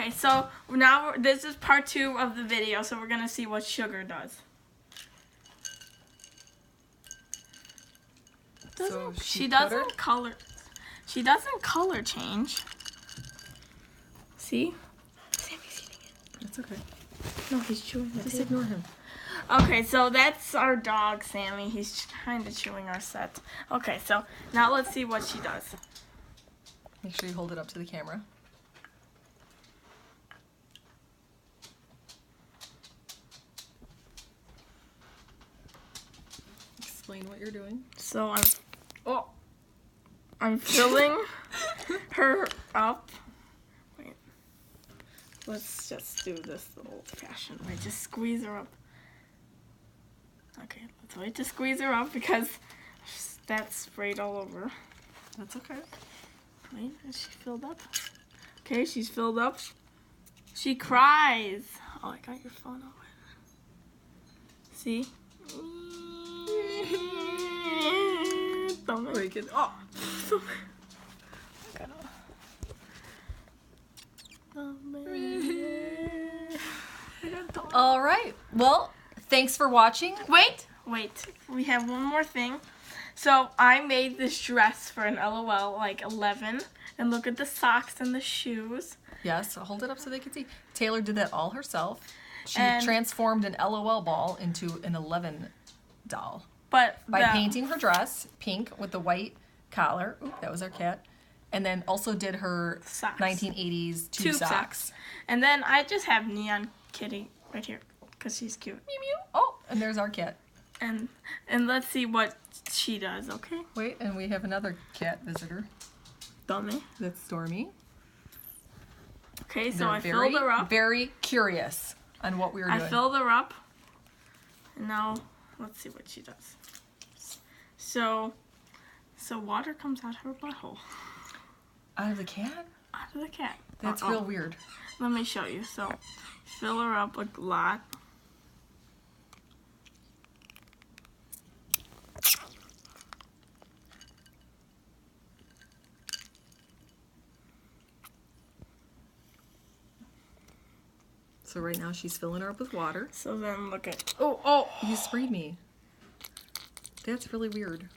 Okay, so now this is part 2 of the video, so we're gonna see what Sugar does. So She doesn't color. She doesn't color change. See? Sammy's eating it. It's okay. No, he's chewing it. Just ignore him. Okay, so that's our dog, Sammy. He's kind of chewing our set. Okay, so now let's see what she does. Make sure you hold it up to the camera. Explain what you're doing. So I'm filling her up. Wait. Let's just do this the old-fashioned way. Just squeeze her up. Okay, let's wait to squeeze her up because that's sprayed all over. That's okay. Wait, is she filled up? Okay, she's filled up. She cries. Oh, I got your phone over. See? Don't make it. Oh! All right. Well, thanks for watching. Wait. We have one more thing. So I made this dress for an LOL, like 11. And look at the socks and the shoes. Yes, hold it up so they can see. Taylor did that all herself. She And- transformed an LOL ball into an 11 doll. But By painting her dress pink with the white collar. Oop, that was our cat. And then also did her Socks. 1980s tube socks. And then I just have Neon Kitty right here because she's cute. Mew mew. Oh, and there's our cat. And let's see what she does, okay? Wait, and we have another cat visitor. Dummy. That's Stormy. Okay, so They're I filled her up. Very curious on what we were doing. I filled her up. And now let's see what she does. So water comes out her butthole. Out of the cat? Out of the cat. That's real weird. Let me show you. So fill her up a lot. So right now she's filling her up with water. So then look at oh You sprayed me. That's really weird.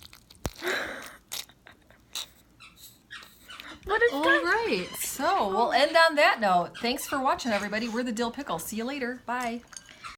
what is All that? right. So we'll end on that note. Thanks for watching, everybody. We're the Dill Pickles. See you later. Bye.